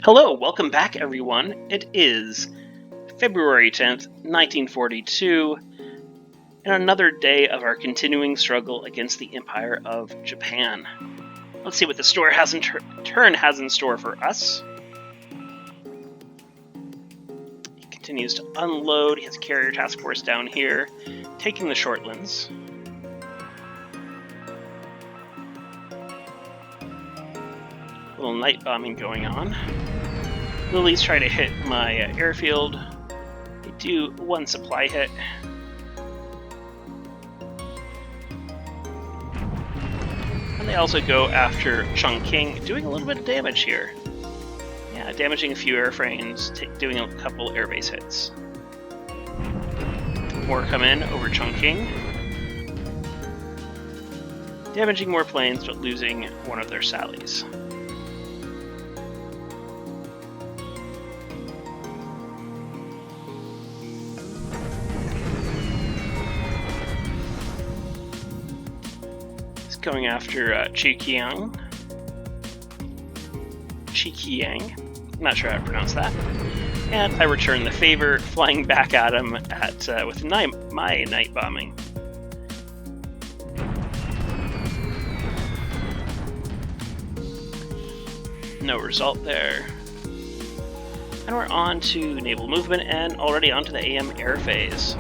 Hello, welcome back everyone. It is February 10th, 1942, and another day of our continuing struggle against the Empire of Japan. Let's see what the store turn has in store for us. He continues to unload. He has a carrier task force down here, taking the Shortlands. A little night bombing going on. Lilies try to hit my airfield. They do one supply hit. And they also go after Chongqing, doing a little bit of damage here. Yeah, damaging a few airframes, doing a couple airbase hits. More come in over Chongqing. Damaging more planes, but losing one of their sallies. Going after Chiqiang. Not sure how to pronounce that. And I return the favor, flying back at him with my night bombing. No result there. And we're on to naval movement and already onto the AM air phase.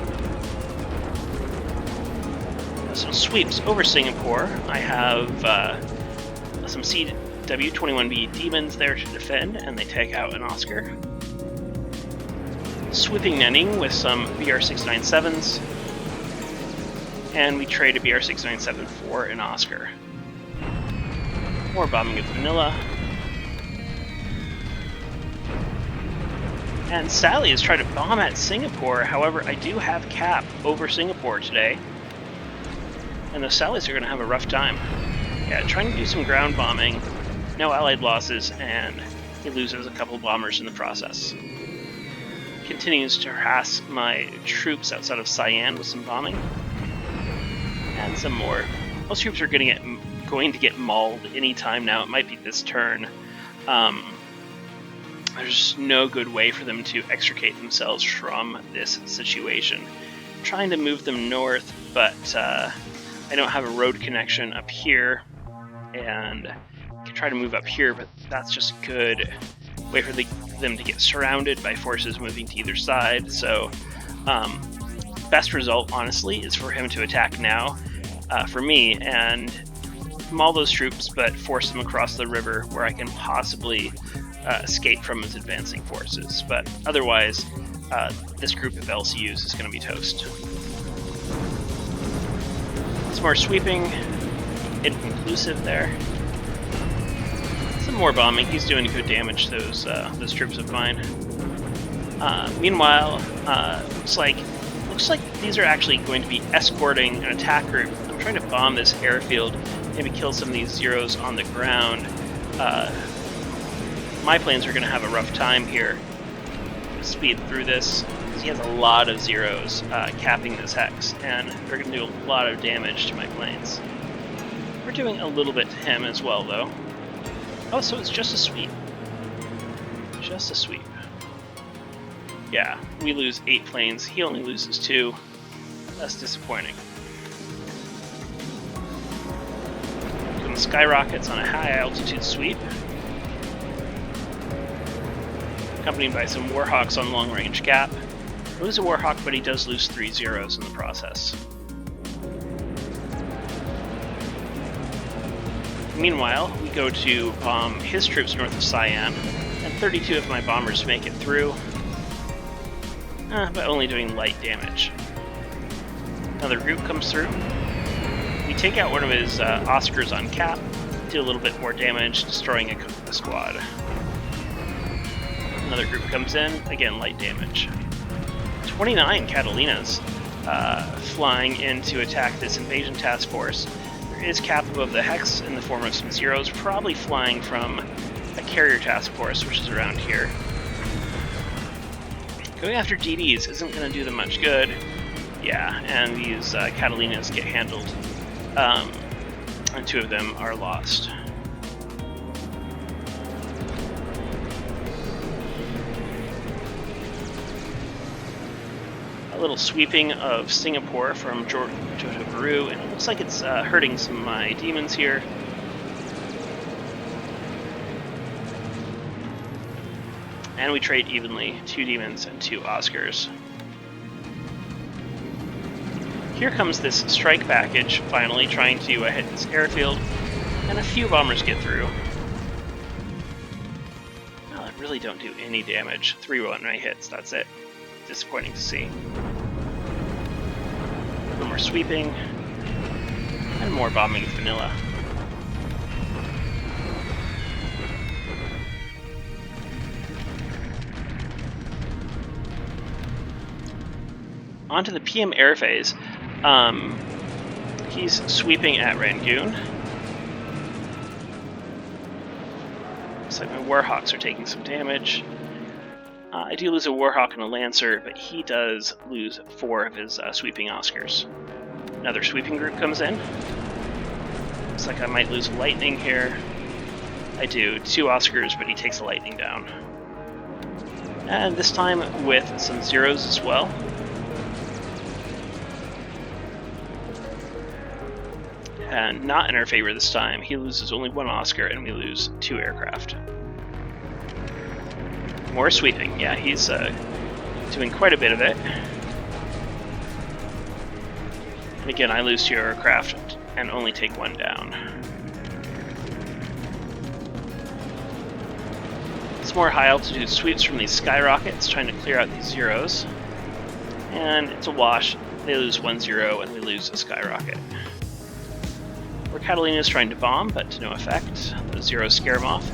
Some sweeps over Singapore. I have some CW-21B Demons there to defend, and they take out an Oscar. Sweeping Nanning with some BR-697s, and we trade a BR-697 for an Oscar. More bombing of Manila. And Sally is trying to bomb at Singapore, however, I do have cap over Singapore today. And the Sallies are going to have a rough time. Yeah, trying to do some ground bombing, no allied losses, and he loses a couple bombers in the process. Continues to harass my troops outside of Cyan with some bombing. And some more. Most troops are going to get mauled anytime now. It might be this turn. There's no good way for them to extricate themselves from this situation. I'm trying to move them north, but I don't have a road connection up here, and I can try to move up here, but that's just a good way for them to get surrounded by forces moving to either side. So best result, honestly, is for him to attack now for me and maul those troops, but force them across the river where I can possibly escape from his advancing forces. But otherwise, this group of LCUs is going to be toast. Some more sweeping, inconclusive there. Some more bombing. He's doing good damage to those troops of mine. Meanwhile, looks like these are actually going to be escorting an attack group. I'm trying to bomb this airfield, maybe kill some of these zeros on the ground. My planes are going to have a rough time here. Speed through this. He has a lot of zeros capping this hex, and they're going to do a lot of damage to my planes. We're doing a little bit to him as well, though. Oh, so it's just a sweep. Just a sweep. Yeah, we lose 8 planes. He only loses 2. That's disappointing. Doing skyrockets on a high-altitude sweep. Accompanied by some Warhawks on long-range gap. I lose a Warhawk, but he does lose 3 zeros in the process. Meanwhile, we go to bomb his troops north of Cyan, and 32 of my bombers make it through, but only doing light damage. Another group comes through. We take out one of his Oscars on cap, do a little bit more damage, destroying a squad. Another group comes in, again light damage. 29 Catalinas flying in to attack this invasion task force. There is cap above the hex in the form of some zeros, probably flying from a carrier task force, which is around here. Going after DDs isn't going to do them much good. Yeah, and these Catalinas get handled, and 2 of them are lost. little sweeping of Singapore from Jojo Baru, and it looks like it's hurting some of my demons here. And we trade evenly, 2 demons and 2 Oscars. Here comes this strike package, finally, trying to hit this airfield, and a few bombers get through. Well, they really don't do any damage. 3 one-way hits, that's it. Disappointing to see. A little more sweeping, and more bombing of vanilla. Onto the PM air phase. He's sweeping at Rangoon. Looks like my Warhawks are taking some damage. I do lose a Warhawk and a Lancer, but he does lose 4 of his sweeping Oscars. Another sweeping group comes in. Looks like I might lose Lightning here. I do. 2 Oscars, but he takes the Lightning down. And this time with some zeros as well. And not in our favor this time. He loses only 1 Oscar, and we lose 2 aircraft. More sweeping. Yeah, he's doing quite a bit of it. And again, I lose 2 aircraft and only take 1 down. It's more high altitude sweeps from these skyrockets, trying to clear out these zeros. And it's a wash. They lose 1 0, and we lose a skyrocket. Catalina is trying to bomb, but to no effect. Those zeros scare him off.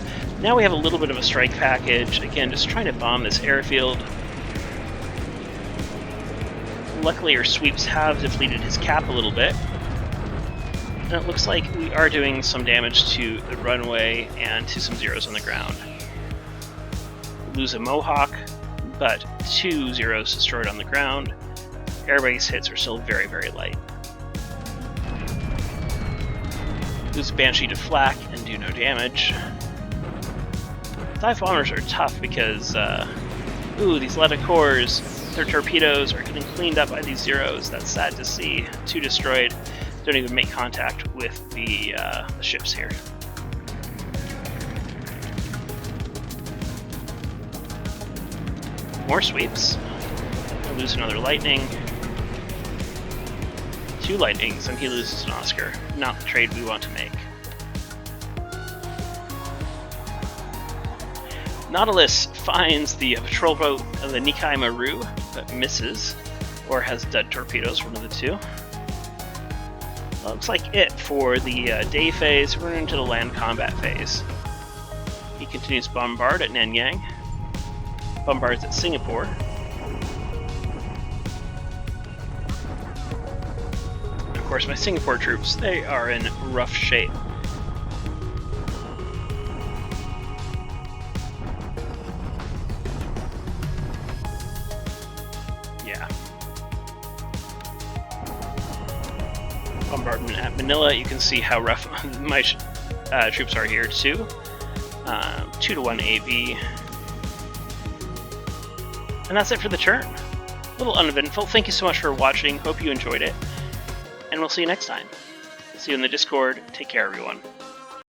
Now we have a little bit of a strike package. Again, just trying to bomb this airfield. Luckily, our sweeps have depleted his cap a little bit. And it looks like we are doing some damage to the runway and to some zeros on the ground. We lose a Mohawk, but 2 zeros destroyed on the ground. Airbase hits are still very, very light. Lose Banshee to flak and do no damage. Dive bombers are tough because, these lead cores, their torpedoes are getting cleaned up by these zeros. That's sad to see. 2 destroyed. Don't even make contact with the ships here. More sweeps. I lose another Lightning. 2 Lightnings, and he loses an Oscar. Not the trade we want to make. Nautilus finds the patrol boat of the Nikai Maru, but misses, or has dud torpedoes, one of the 2. Well, looks like it for the day phase. We're into the land combat phase. He continues to bombard at Nanyang, bombards at Singapore. Of course, my Singapore troops, they are in rough shape. Yeah. Bombardment at Manila, you can see how rough my troops are here too. 2-1 AV. And that's it for the turn. A little uneventful. Thank you so much for watching. Hope you enjoyed it. And we'll see you next time. See you in the Discord. Take care, everyone.